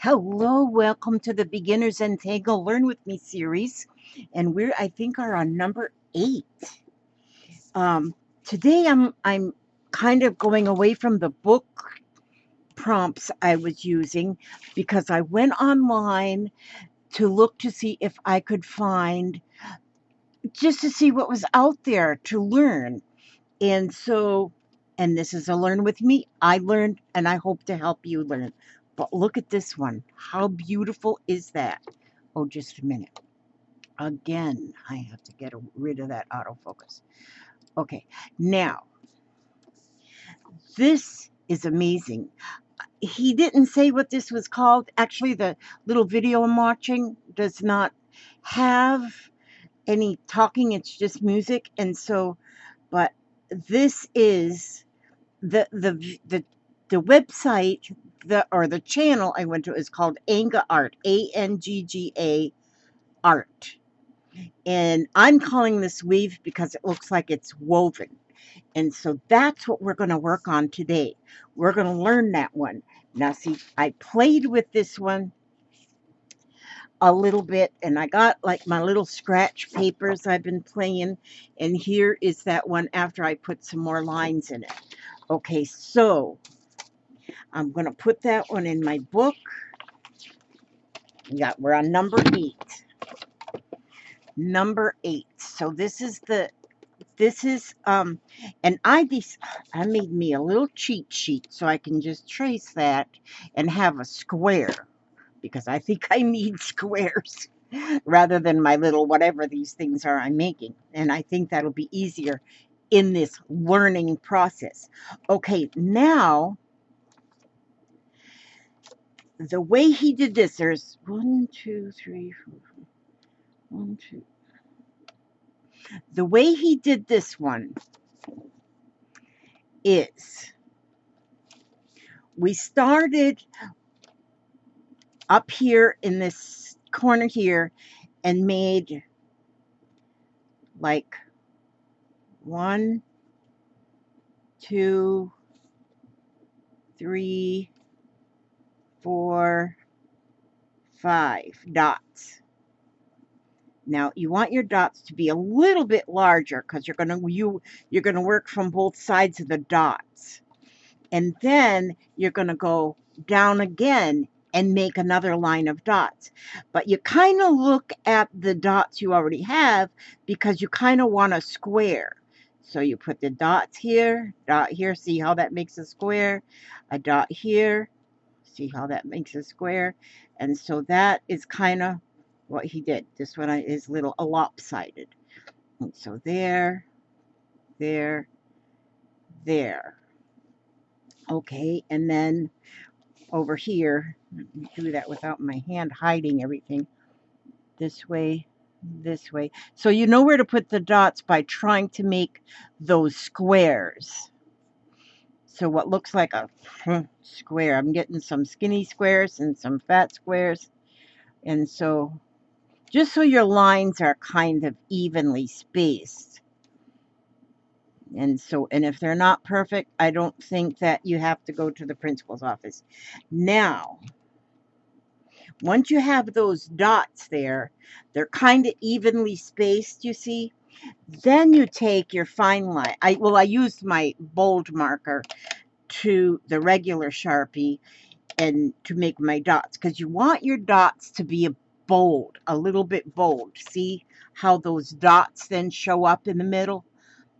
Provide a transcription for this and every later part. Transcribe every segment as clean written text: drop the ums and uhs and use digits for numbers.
Hello, welcome to the Beginner's Zentangle Learn With Me series. And I think, are on number 8. Um, Today I'm kind of going away from the book prompts I was using because I went online to look to see if I could find, just to see what was out there to learn. And so, and this is a Learn With Me. I learned and I hope to help you learn. But look at this one. How beautiful is that? Oh, just a minute. Again, I have to get rid of that autofocus. Okay, now, this is amazing. He didn't say what this was called. Actually, the little video I'm watching does not have any talking, it's just music. And so, but this is the website, the channel I went to is called Anga Art, Angga Art. And I'm calling this weave because it looks like it's woven. And so that's what we're going to work on today. We're going to learn that one. Now, see, I played with this one a little bit, and I got like my little scratch papers I've been playing. And here is that one after I put some more lines in it. Okay, so I'm going to put that one in my book. We're on number 8. Number 8. So this is and I made me a little cheat sheet so I can just trace that and have a square, because I think I need squares rather than my little whatever these things are I'm making. And I think that'll be easier in this learning process. Okay, now the way he did this, there's 1, 2, 3, 4, 1, 2. The way he did this one is we started up here in this corner here and made like 1, 2, 3, 4, 5 dots. Now you want your dots to be a little bit larger because you're gonna work from both sides of the dots. And then you're gonna go down again and make another line of dots. But you kind of look at the dots you already have because you kind of want a square. So you put the dots here, dot here, see how that makes a square, a dot here, see how that makes a square. And so that is kind of what he did. This one is little lopsided. And so there, there, there. Okay, and then over here, let me do that without my hand hiding everything. This way, this way. So you know where to put the dots by trying to make those squares. So what looks like a square, I'm getting some skinny squares and some fat squares. And so just so your lines are kind of evenly spaced. And if they're not perfect, I don't think that you have to go to the principal's office. Now, once you have those dots there, they're kind of evenly spaced, you see. Then you take your fine line. I used my bold marker to the regular Sharpie and to make my dots, because you want your dots to be a little bit bold. See how those dots then show up in the middle?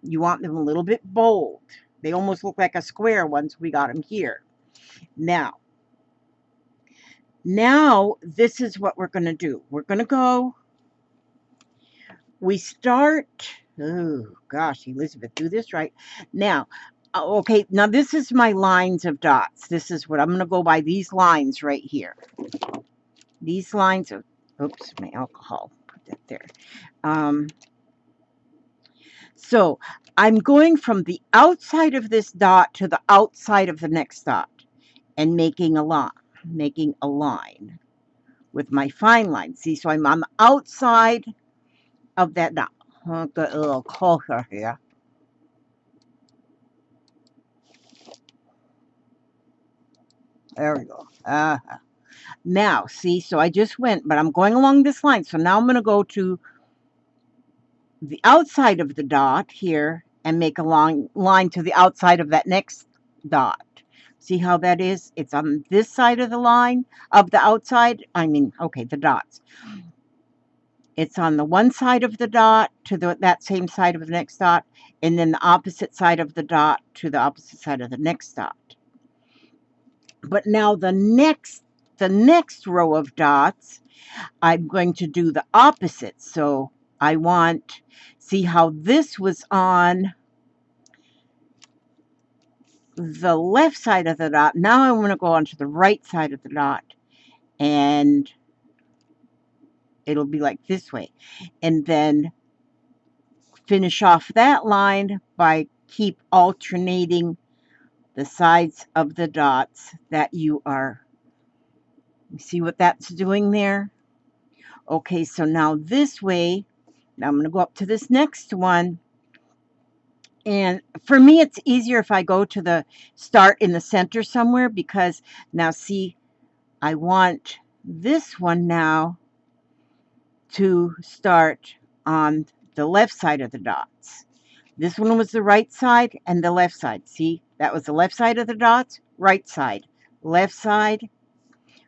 You want them a little bit bold. They almost look like a square once we got them here. Now this is what we're going to do. We're going to go, we start, oh gosh, Elizabeth, do this right. Now, okay, now this is my lines of dots. This is what I'm going to go by, these lines right here. These lines of, oops, my alcohol, put that there. So I'm going from the outside of this dot to the outside of the next dot and making a line with my fine line. See, so I'm on the outside of that dot. I'll get a little closer here. There we go. Now, see, so I just went, but I'm going along this line. So now I'm going to go to the outside of the dot here and make a long line to the outside of that next dot. See how that is? It's on this side of the line of the outside. I mean, okay, the dots. It's on the one side of the dot to that same side of the next dot, and then the opposite side of the dot to the opposite side of the next dot. But now the next row of dots, I'm going to do the opposite. So I want, see how this was on the left side of the dot. Now I want to go onto the right side of the dot, and it'll be like this way. And then finish off that line by keep alternating the sides of the dots that you are. See what that's doing there? Okay, so now this way, now I'm going to go up to this next one. And for me, it's easier if I go to the start in the center somewhere, because now see, I want this one now to start on the left side of the dots. This one was the right side and the left side. See, that was the left side of the dots, right side, left side.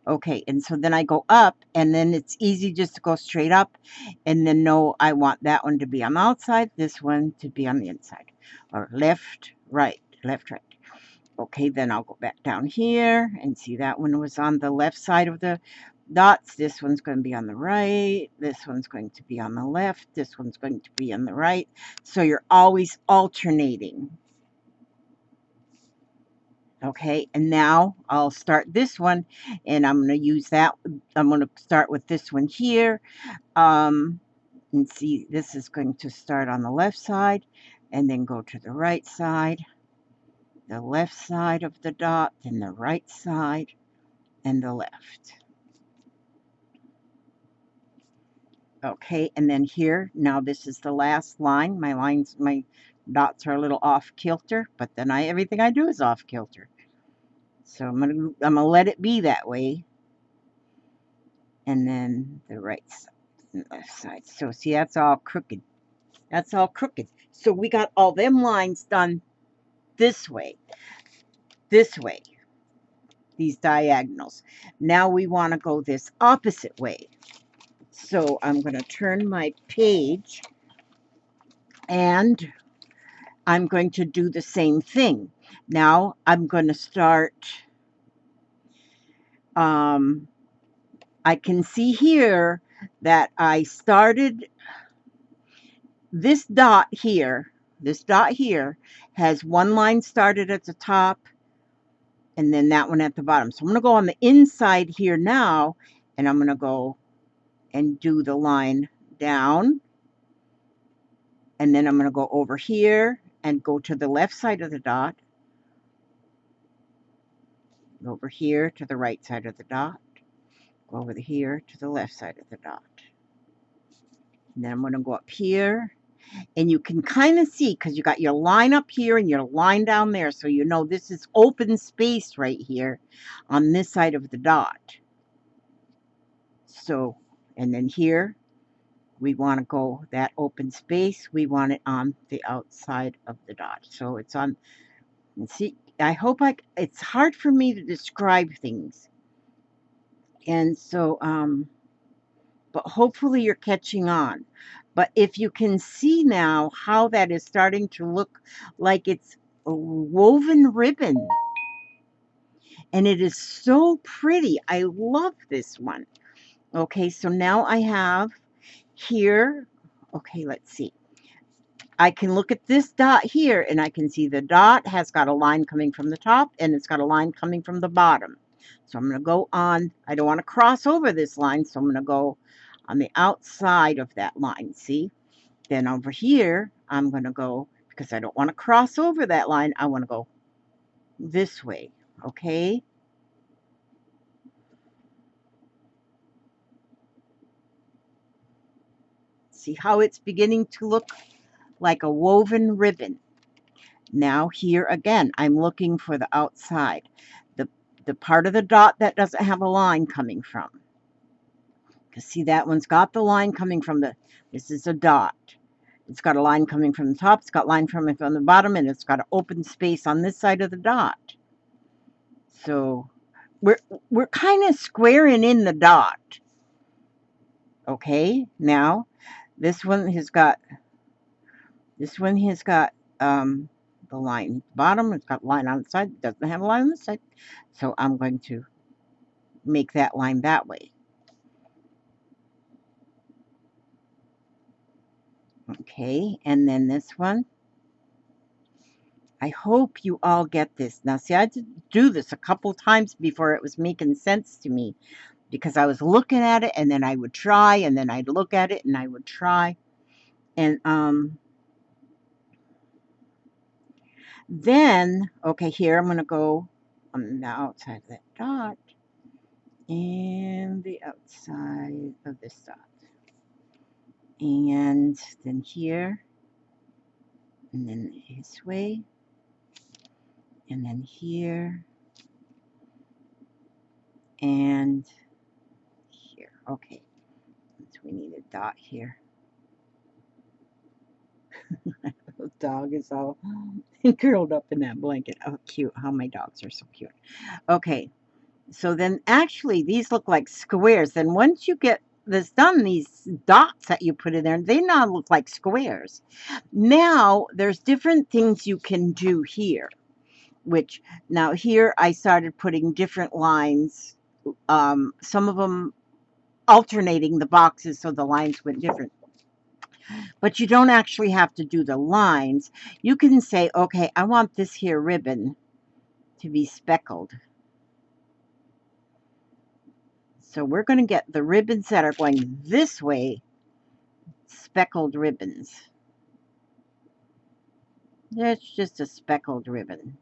Okay, and so then I go up, and then it's easy just to go straight up, and then no, I want that one to be on the outside, this one to be on the inside, or left, right, left, right. Okay, then I'll go back down here and see that one was on the left side of the dots. This one's going to be on the right. This one's going to be on the left. This one's going to be on the right. So you're always alternating. Okay, and now I'll start this one, and I'm going to use that. I'm going to start with this one here. And see, this is going to start on the left side and then go to the right side, the left side of the dot, then the right side, and the left. Okay, and then here, now this is the last line. My dots are a little off kilter, but then everything I do is off kilter. So I'm gonna let it be that way. And then the right side and left side. So see, that's all crooked. That's all crooked. So we got all them lines done this way, these diagonals. Now we want to go this opposite way. So I'm going to turn my page, and I'm going to do the same thing. Now I'm going to start, I can see here that I started this dot here has one line started at the top and then that one at the bottom. So I'm going to go on the inside here now, and I'm going to go and do the line down, and then I'm going to go over here and go to the left side of the dot, over here to the right side of the dot, go over here to the left side of the dot. And then I'm going to go up here, and you can kind of see, because you got your line up here and your line down there, so you know this is open space right here on this side of the dot. So, and then here, we want to go that open space, we want it on the outside of the dot. So it's on, and see, I hope it's hard for me to describe things. And so, but hopefully you're catching on. But if you can see now how that is starting to look like it's a woven ribbon, and it is so pretty. I love this one. Okay, so now I have here, okay, let's see. I can look at this dot here, and I can see the dot has got a line coming from the top, and it's got a line coming from the bottom. So I'm going to go on, I don't want to cross over this line, so I'm going to go on the outside of that line, see? Then over here, I'm going to go, because I don't want to cross over that line, I want to go this way, okay? See how it's beginning to look like a woven ribbon. Now here again, I'm looking for the outside. the part of the dot that doesn't have a line coming from. Because see, that one's got the line coming from this is a dot. It's got a line coming from the top, it's got line from the bottom, and it's got an open space on this side of the dot. So we're kind of squaring in the dot. Okay, now this one has got the line at the bottom, it's got a line on the side, it doesn't have a line on the side. So I'm going to make that line that way. Okay, and then this one. I hope you all get this. Now, see, I had to do this a couple times before it was making sense to me because I was looking at it and then I would try and then I'd look at it and I would try. And then, okay, here I'm going to go on the outside of that dot and the outside of this dot. And then here, and then this way, and then here, and here. Okay, so we need a dot here. The dog is all curled up in that blanket. Oh, cute. How my dogs are so cute. Okay, so then actually these look like squares. Then once you get this done, these dots that you put in there, they now look like squares. Now there's different things you can do here, which now here I started putting different lines, some of them alternating the boxes so the lines went different. But you don't actually have to do the lines. You can say, okay, I want this here ribbon to be speckled. So we're going to get the ribbons that are going this way, speckled ribbons. That's just a speckled ribbon.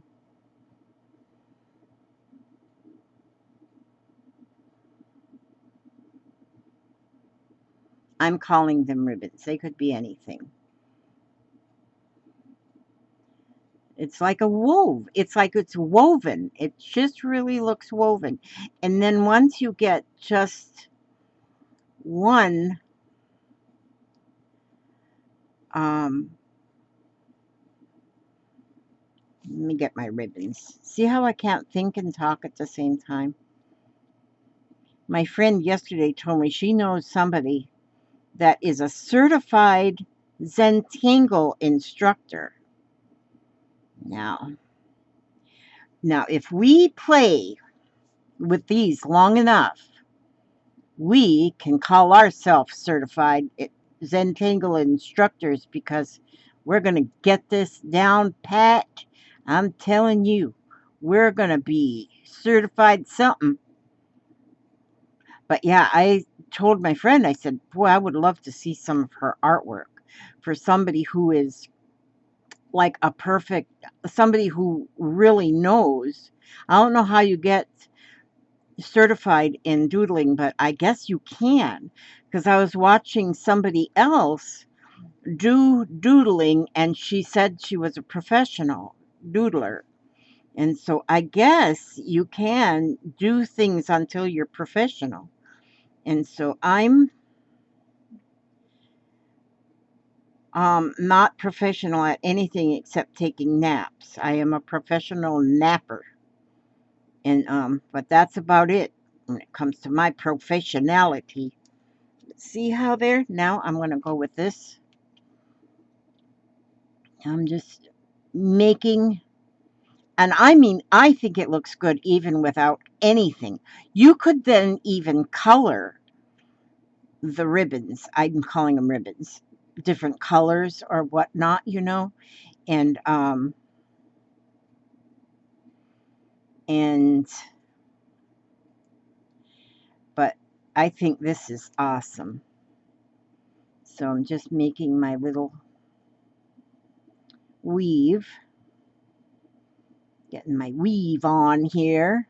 I'm calling them ribbons. They could be anything. It's like a wove. It's like it's woven. It just really looks woven. And then once you get just one, let me get my ribbons. See how I can't think and talk at the same time? My friend yesterday told me she knows somebody that is a certified Zentangle instructor. Now, if we play with these long enough, we can call ourselves certified Zentangle instructors because we're going to get this down pat. I'm telling you, we're going to be certified something. But yeah, I told my friend, I said, boy, I would love to see some of her artwork for somebody who is like somebody who really knows. I don't know how you get certified in doodling, but I guess you can, because I was watching somebody else do doodling and she said she was a professional doodler. And so I guess you can do things until you're professional. And so I'm not professional at anything except taking naps. I am a professional napper. And but that's about it when it comes to my professionality. See how there? Now I'm going to go with this. I'm just making, and I mean, I think it looks good even without anything. You could then even color the ribbons. I'm calling them ribbons, different colors or whatnot, and but I think this is awesome. So I'm just making my little weave, getting my weave on here.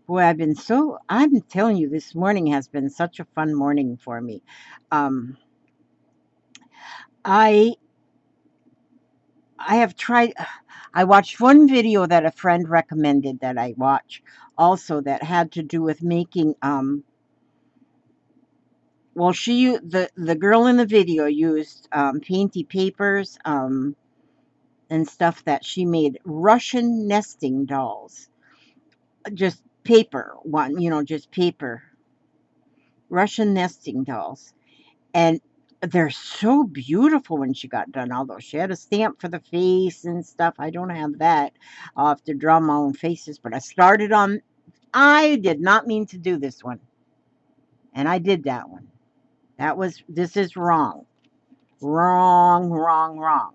Boy, I'm telling you, this morning has been such a fun morning for me. Um, I have tried, I watched one video that a friend recommended that I watch also that had to do with making well, the girl in the video used painty papers and stuff that she made Russian nesting dolls. Just paper, just paper. Russian nesting dolls. And they're so beautiful when she got done, although she had a stamp for the face and stuff. I don't have that. I'll have to draw my own faces, but I did not mean to do this one. And I did that one. This is wrong. Wrong, wrong, wrong.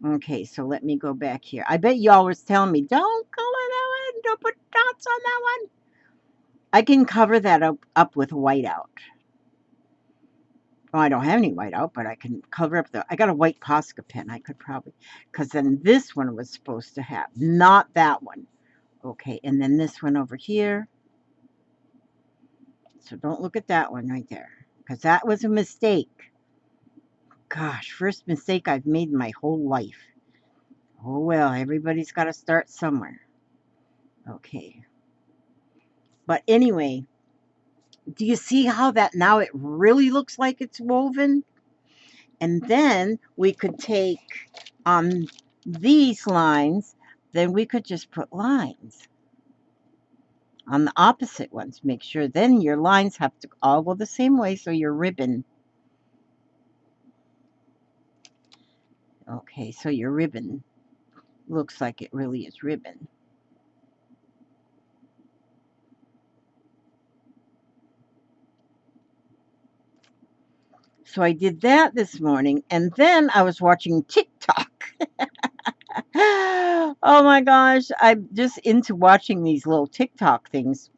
Okay, so let me go back here. I bet y'all was telling me, don't color that one, don't put dots on that one. I can cover that up with whiteout. Well, I don't have any whiteout, but I can cover up I got a white Posca pen. I could probably, because then this one was supposed to have, not that one. Okay, and then this one over here. So don't look at that one right there, because that was a mistake. Gosh, first mistake I've made in my whole life. Oh well, everybody's got to start somewhere. Okay. But anyway, do you see how that now it really looks like it's woven? And then we could take on these lines, then we could just put lines on the opposite ones. Make sure then your lines have to all go the same way, so your ribbon. Okay, so your ribbon looks like it really is ribbon. So I did that this morning, and then I was watching TikTok. Oh my gosh, I'm just into watching these little TikTok things.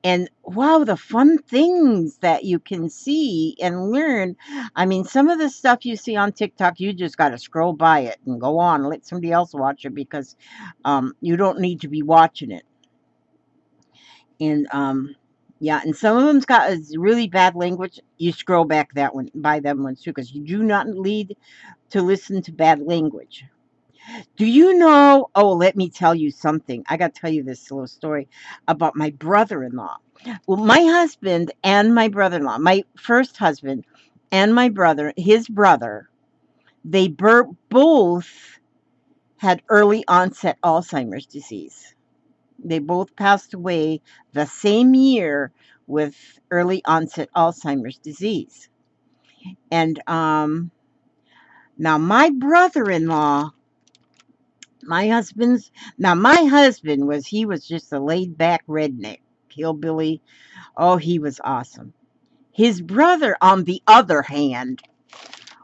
And wow, the fun things that you can see and learn. I mean, some of the stuff you see on TikTok, you just got to scroll by it and go on, let somebody else watch it because you don't need to be watching it. And yeah, and some of them's got a really bad language. You scroll back that one by them ones too, because you do not need to listen to bad language. Do you know? Oh, let me tell you something. I got to tell you this little story about my brother-in-law. Well, my husband and my brother-in-law, my first husband and his brother, they both had early onset Alzheimer's disease. They both passed away the same year with early onset Alzheimer's disease. And now my brother-in-law, my husband's now my husband was just a laid back redneck hillbilly. Oh, he was awesome. His brother, on the other hand,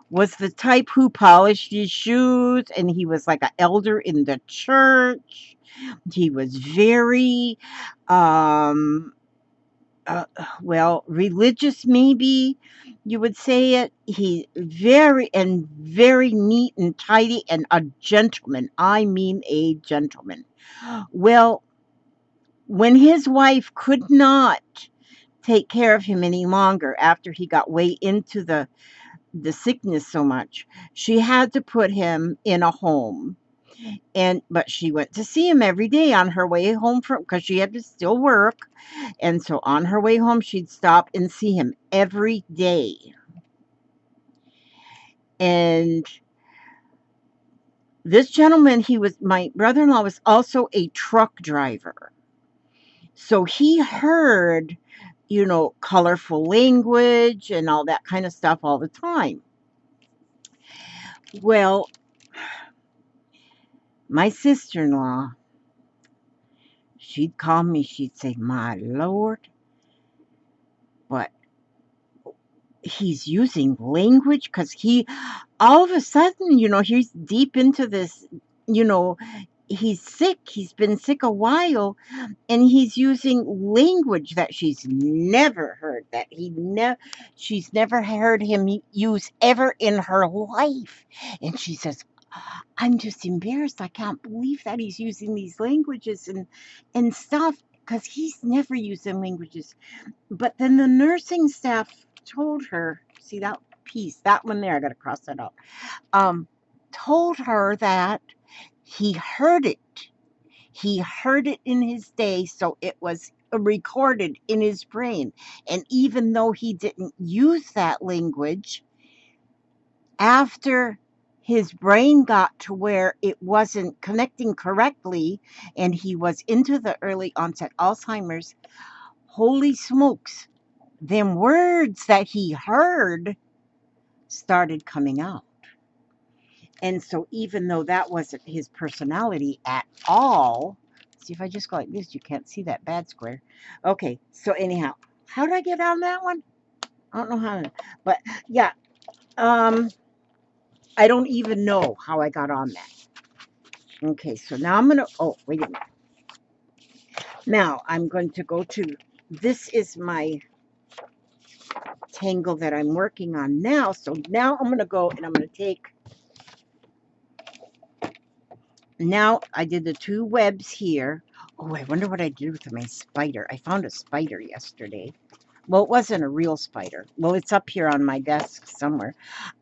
was the type who polished his shoes, and he was like an elder in the church. He was very um well, religious, maybe you would say it. He very neat and tidy and a gentleman. I mean, a gentleman. Well, when his wife could not take care of him any longer after he got way into the sickness so much, she had to put him in a home. But she went to see him every day on her way home from, because she had to still work. And so on her way home, she'd stop and see him every day. And this gentleman, my brother-in-law was also a truck driver. So he heard, colorful language and all that kind of stuff all the time. Well, my sister-in-law, she'd call me, she'd say, "My Lord, but he's using language," because all of a sudden, he's deep into this, you know, he's sick. He's been sick a while, and he's using language that she's never heard, she's never heard him use ever in her life. And she says, "I'm just embarrassed. I can't believe that he's using these languages and stuff, because he's never used them languages." But then the nursing staff told her, see that piece, that one there, I got to cross that out, told her that He heard it. He heard it in his day, so it was recorded in his brain. And even though he didn't use that language, after his brain got to where it wasn't connecting correctly and he was into the early onset Alzheimer's, holy smokes, them words that he heard started coming out. And so even though that wasn't his personality at all, see if I just go like this, you can't see that bad square. Okay, so anyhow, how did I get on that one? I don't know how to, but yeah, I don't even know how I got on that. Okay, so now I'm gonna, oh, wait a minute. Now I'm going to go to, this is my tangle that I'm working on now. So now I'm gonna go and I'm gonna take, now I did the 2 webs here. Oh, I wonder what I did with my spider. I found a spider yesterday. Well, it wasn't a real spider. Well, it's up here on my desk somewhere.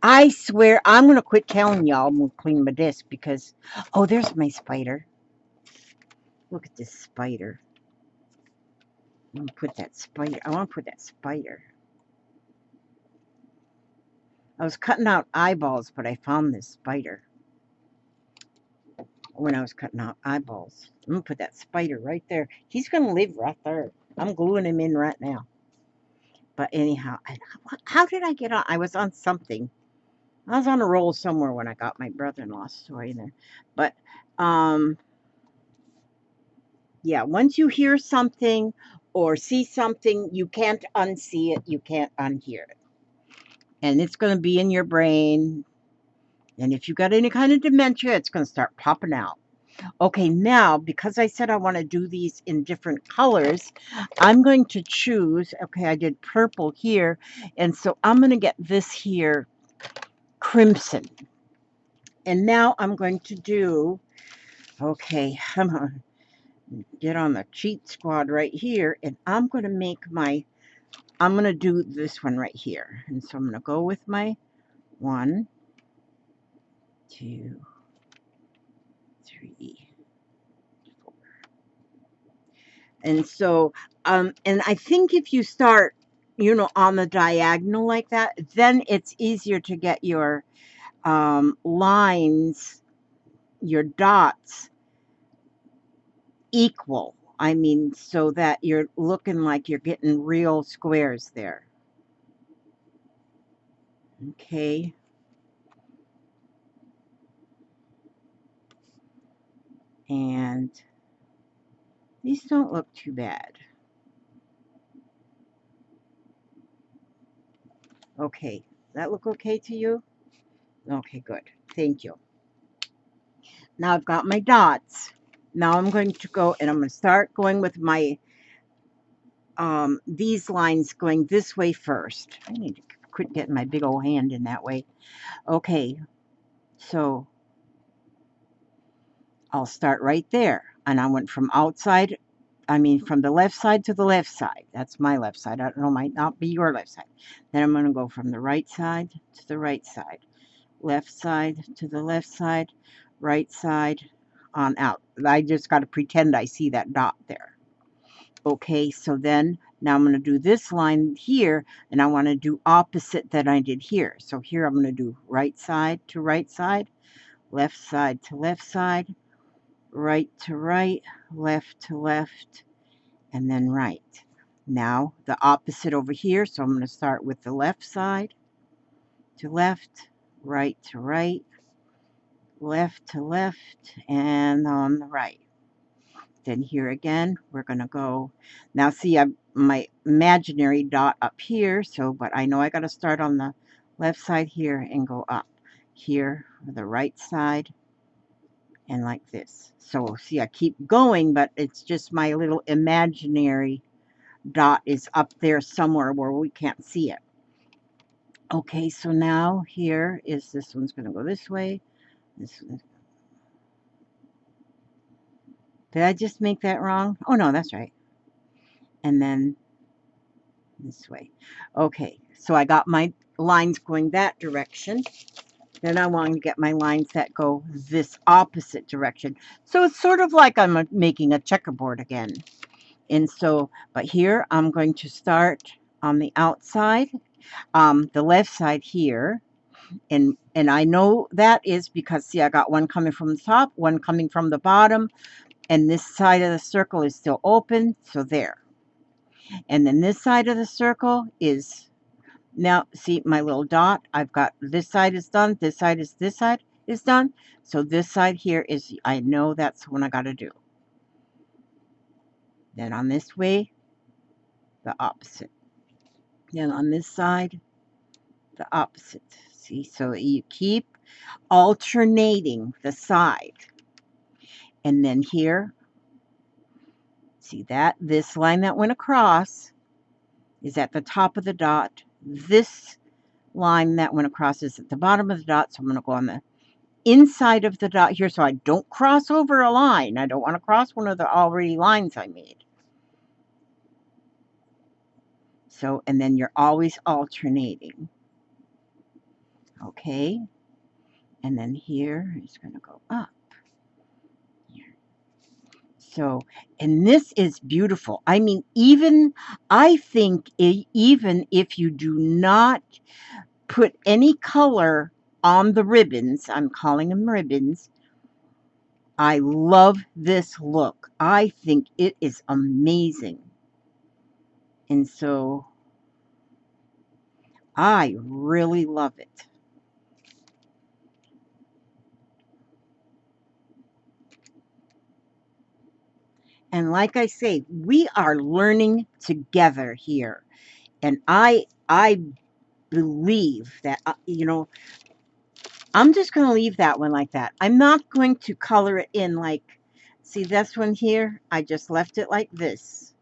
I swear, I'm going to quit telling y'all I'm going to clean my desk because, oh, there's my spider. Look at this spider. I'm going to put that spider. I want to put that spider. I was cutting out eyeballs, but I found this spider when I was cutting out eyeballs. I'm going to put that spider right there. He's going to live right there. I'm gluing him in right now. But anyhow, how did I get on? I was on something. I was on a roll somewhere when I got my brother-in-law's story there. But, yeah, once you hear something or see something, you can't unsee it. You can't unhear it. And it's going to be in your brain. And if you got any kind of dementia, it's going to start popping out. Okay, now, because I said I want to do these in different colors, I'm going to choose, okay, I did purple here, and so I'm going to get this here crimson. And now I'm going to do, okay, I'm going to get on the cheat squad right here, and I'm going to make my, I'm going to do this one right here. And so I'm going to go with my 1, 2, 3, 4. And so, and I think if you start, you know, on the diagonal like that, then it's easier to get your lines, your dots equal. I mean, so that you're looking like you're getting real squares there. Okay. And these don't look too bad. Okay. That look okay to you? Okay, good. Thank you. Now I've got my dots. Now I'm going to go and I'm going to start going with my, these lines going this way first. I need to quit getting my big old hand in that way. Okay. So I'll start right there. And I went from outside, I mean, from the left side to the left side. That's my left side. I don't know, might not be your left side. Then I'm going to go from the right side to the right side. Left side to the left side. Right side on out. I just got to pretend I see that dot there. Okay, so then now I'm going to do this line here, and I want to do opposite that I did here. So here I'm going to do right side to right side, left side to left side, right to right, left to left, and then right. Now the opposite over here, so I'm going to start with the left side to left, right to right, left to left, and on the right. Then here again, we're going to go, now see, I've my imaginary dot up here, so, but I know I got to start on the left side here and go up here, the right side, and like this. So see, I keep going, but it's just my little imaginary dot is up there somewhere where we can't see it. Okay, so now here is, this one's going to go this way. This one. Did I just make that wrong? Oh, no, that's right. And then this way. Okay, so I got my lines going that direction. Then I want to get my lines that go this opposite direction. So it's sort of like I'm making a checkerboard again. And so, but here I'm going to start on the outside, the left side here. And I know that is because, see, I got one coming from the top, one coming from the bottom, and this side of the circle is still open, so there. And then this side of the circle is, now see my little dot, I've got this side is done, this side is done. So this side here is, I know that's what I got to do. Then on this way, the opposite. Then on this side, the opposite. See, so you keep alternating the side. And then here, see that this line that went across is at the top of the dot. This line that went across is at the bottom of the dot. So I'm going to go on the inside of the dot here so I don't cross over a line. I don't want to cross one of the already lines I made. So, and then you're always alternating. Okay. And then here it's going to go up. Here. So, and this is beautiful. I mean, even, I think even if you do not put any color on the ribbons, I'm calling them ribbons, I love this look. I think it is amazing. And so I really love it. And like I say, we are learning together here. And I believe that, you know, I'm just going to leave that one like that. I'm not going to color it in like, see this one here? I just left it like this.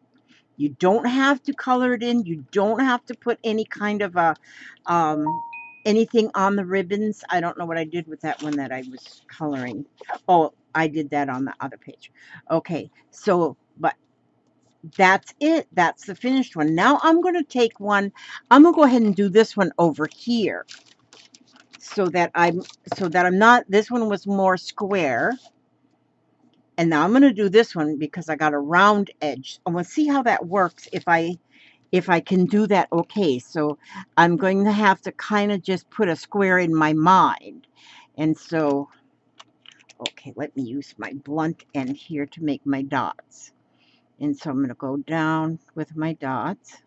You don't have to color it in. You don't have to put any kind of a, anything on the ribbons. I don't know what I did with that one that I was coloring. Oh, I did that on the other page. Okay, so, but that's it. That's the finished one. Now I'm going to take one, I'm going to go ahead and do this one over here. So that I'm not, this one was more square. And now I'm going to do this one because I got a round edge. I want to see how that works if I can do that. Okay, so I'm going to have to kind of just put a square in my mind. And so, okay, let me use my blunt end here to make my dots. And so I'm going to go down with my dots.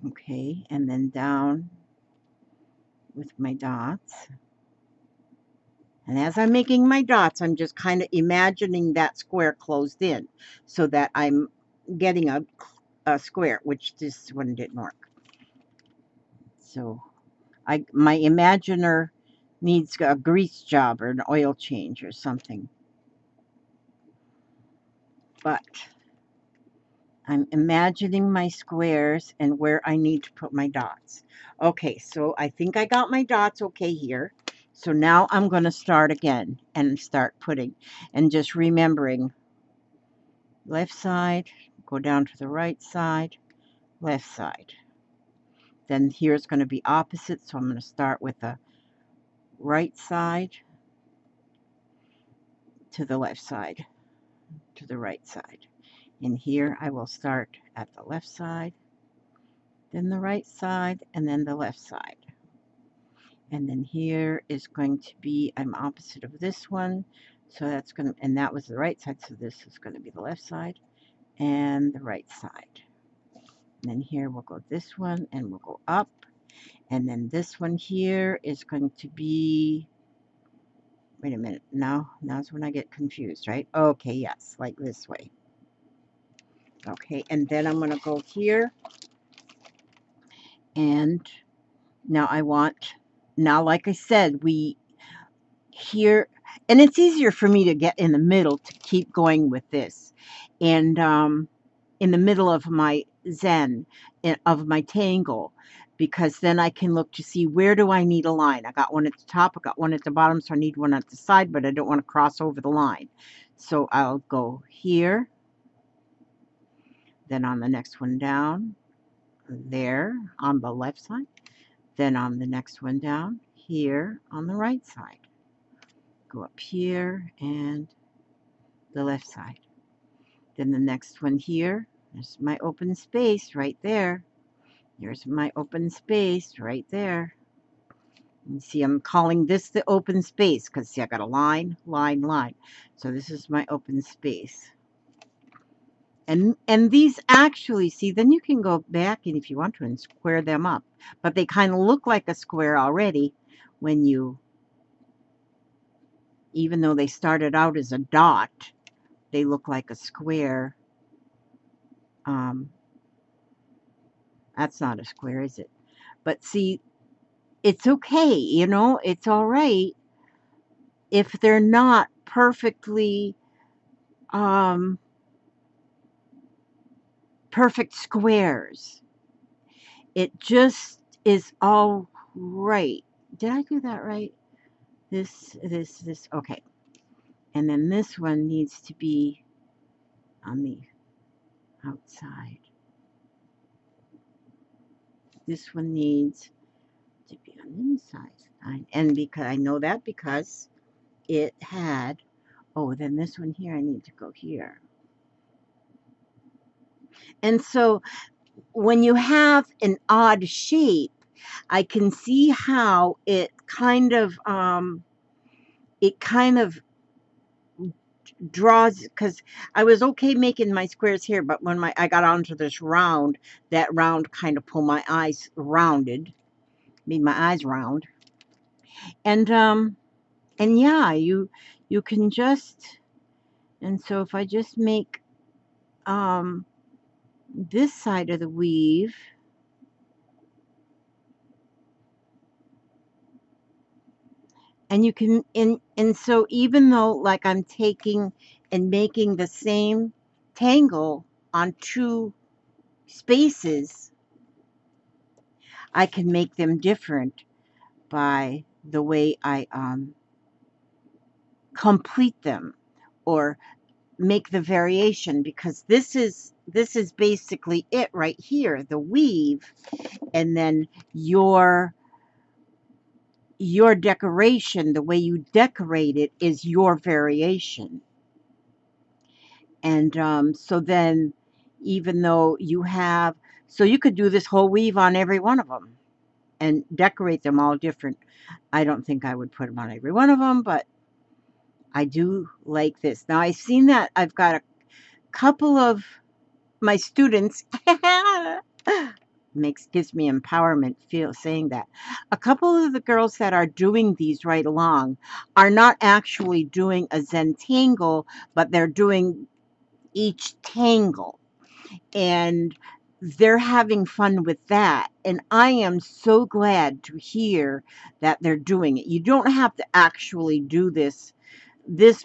Okay, and then down with my dots. And as I'm making my dots, I'm just kind of imagining that square closed in so that I'm getting a square, which this one didn't work. So my imaginer needs a grease job or an oil change or something. But I'm imagining my squares and where I need to put my dots. Okay, so I think I got my dots okay here. So now I'm going to start again and start putting and just remembering left side, go down to the right side, left side. Then here's going to be opposite, so I'm going to start with the right side to the left side to the right side. And here I will start at the left side, then the right side, and then the left side. And then here is going to be, I'm opposite of this one, so that's going to, and that was the right side, so this is going to be the left side and the right side. And then here we'll go this one and we'll go up. And then this one here is going to be, wait a minute, now's when I get confused, right? Okay, yes, like this way. Okay, and then I'm going to go here. And now I want, now like I said, we here, and it's easier for me to get in the middle to keep going with this. And in the middle of my Zen, of my tangle, because then I can look to see where do I need a line. I got one at the top, I got one at the bottom, so I need one at the side, but I don't want to cross over the line. So I'll go here, then on the next one down, there on the left side. Then on the next one down here on the right side. Go up here and the left side. Then the next one here. There's my open space right there. There's my open space right there. You see, I'm calling this the open space because see, I got a line, line, line. So this is my open space. And these actually, see, then you can go back and if you want to and square them up. But they kind of look like a square already when you, even though they started out as a dot, they look like a square. That's not a square, is it? But see, it's okay, you know, it's all right if they're not perfectly perfect squares. It just is all right. Did I do that right? This, okay. And then this one needs to be on the outside. This one needs to be on the inside. And because I know that because it had, oh, then this one here, I need to go here. And so when you have an odd shape, I can see how it kind of draws, because I was okay making my squares here, but when I got onto this round, that round kind of pulled my eyes rounded, made my eyes round. And yeah, you can just, and so if I just make this side of the weave, and you can, and so even though like I'm taking and making the same tangle on two spaces, I can make them different by the way I complete them or make the variation, because this is basically it right here, the weave, and then your decoration, the way you decorate it is your variation. And so then even though you have, so you could do this whole weave on every one of them and decorate them all different. I don't think I would put them on every one of them, but I do like this. Now I've seen that I've got a couple of my students gives me empowerment saying that. A couple of the girls that are doing these right along are not actually doing a Zentangle, but they're doing each tangle, and they're having fun with that. And I am so glad to hear that they're doing it. You don't have to actually do this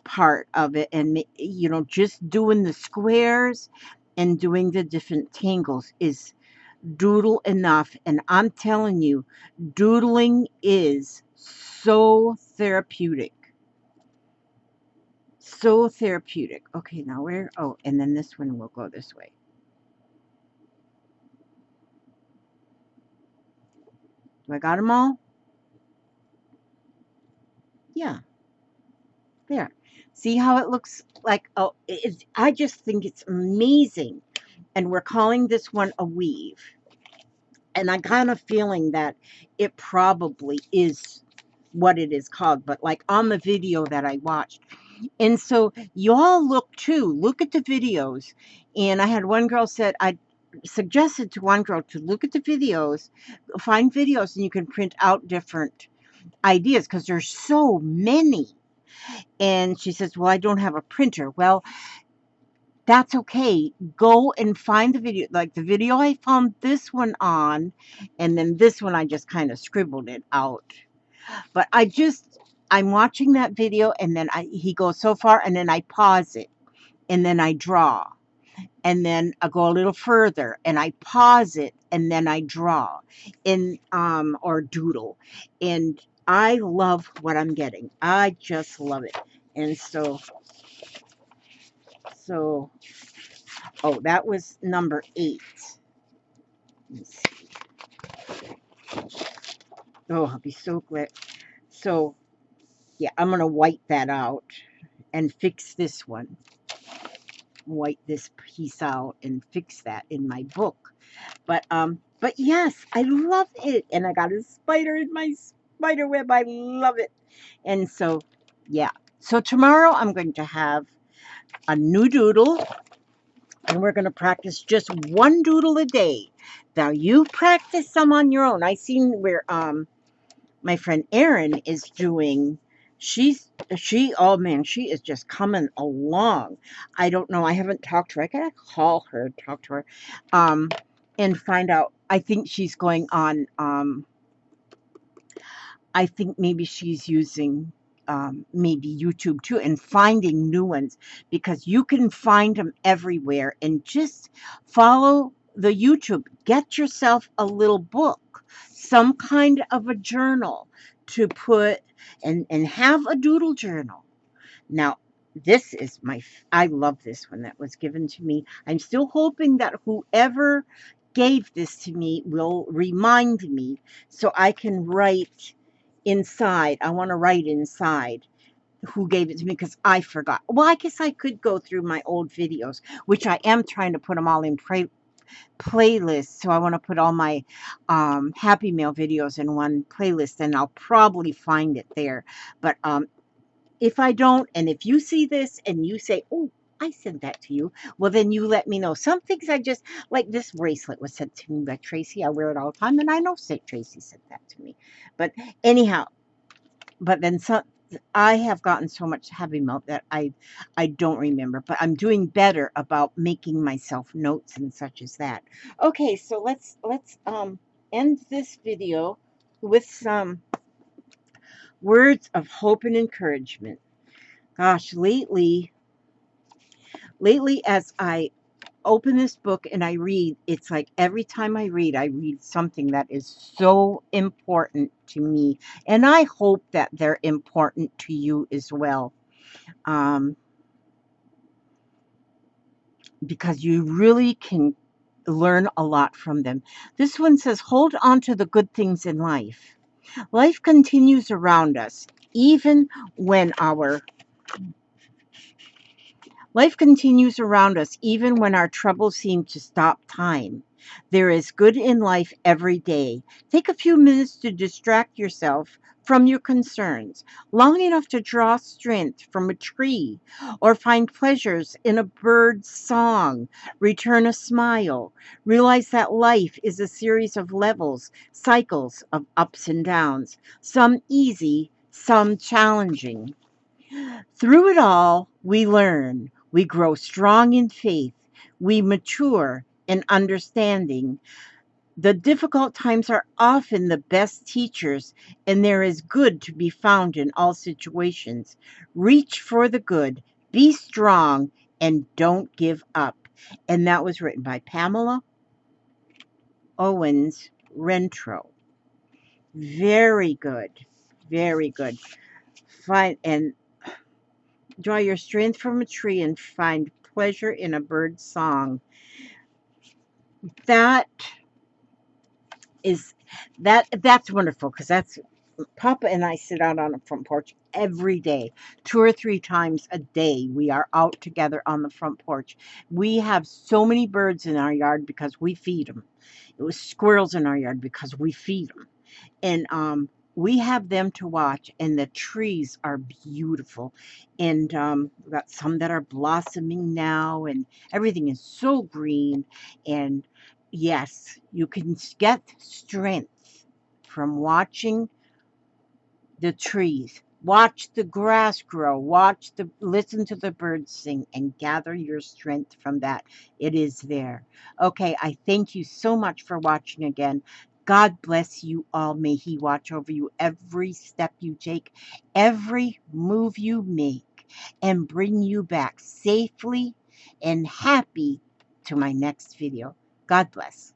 part of it, and you know, just doing the squares and doing the different tangles is doodle enough. And I'm telling you, doodling is so therapeutic. So therapeutic. Okay, now where? Oh, and then this one will go this way. Do I got them all? Yeah. There. See how it looks like? Oh, I just think it's amazing. And we're calling this one a weave. And I got a feeling that it probably is what it is called, but like on the video that I watched. And so y'all look too, look at the videos. And I had one girl said, I suggested to one girl to look at the videos, find videos, and you can print out different ideas because there's so many. And she says, well, I don't have a printer. Well, that's okay. Go and find the video. Like the video I found this one on, and then this one I just kind of scribbled it out. But I'm watching that video, and then he goes so far, and then I pause it, and then I draw. And then I go a little further, and I pause it, and then I draw, or doodle. And I love what I'm getting. I just love it. And so, oh, that was number 8. Let's see. Oh, I'll be so glad. So, yeah, I'm going to white that out and fix this one. White this piece out and fix that in my book. But yes, I love it. And I got a spider in my spider web. I love it. And so, yeah. So tomorrow I'm going to have a new doodle, and we're going to practice just one doodle a day. Now you practice some on your own. I seen where my friend Erin is doing. Oh man, she is just coming along. I don't know. I haven't talked to her. I gotta call her, talk to her, and find out. I think she's going on. I think maybe she's using maybe YouTube too, and finding new ones, because you can find them everywhere. And just follow the YouTube. Get yourself a little book, some kind of a journal to put, and have a doodle journal. Now, this is I love this one that was given to me. I'm still hoping that whoever gave this to me will remind me so I can write inside. I want to write inside who gave it to me, because I forgot. Well, I guess I could go through my old videos, which I am trying to put them all in playlists. So I want to put all my Happy Mail videos in one playlist, and I'll probably find it there. But if I don't, and if you see this and you say, oh, I sent that to you, well, then you let me know. Some things I just, like this bracelet was sent to me by Tracy. I wear it all the time, and I know Tracy sent that to me. But anyhow, but then some, I have gotten so much Happy Mail that I don't remember, but I'm doing better about making myself notes and such as that. Okay, so let's end this video with some words of hope and encouragement. Gosh, lately as I open this book and I read, it's like every time I read something that is so important to me. And I hope that they're important to you as well. Because you really can learn a lot from them. This one says, hold on to the good things in life. Life continues around us, even when our Life continues around us even when our troubles seem to stop time. There is good in life every day. Take a few minutes to distract yourself from your concerns, long enough to draw strength from a tree, or find pleasures in a bird's song. Return a smile. Realize that life is a series of levels, cycles of ups and downs, some easy, some challenging. Through it all, we learn, we grow strong in faith, we mature in understanding. The difficult times are often the best teachers, and there is good to be found in all situations. Reach for the good, be strong, and don't give up. And that was written by Pamela Owens Rentro. Very good. Very good. Fine. And draw your strength from a tree and find pleasure in a bird's song. That is that's wonderful, because that's Papa and I sit out on the front porch every day, 2 or 3 times a day. We are out together on the front porch. We have so many birds in our yard because we feed them. It was squirrels in our yard because we feed them. And we have them to watch, and the trees are beautiful. And we've got some that are blossoming now, and everything is so green. And yes, you can get strength from watching the trees. Watch the grass grow. Listen to the birds sing, and gather your strength from that. It is there. Okay, I thank you so much for watching again. God bless you all. May He watch over you every step you take, every move you make, and bring you back safely and happy to my next video. God bless.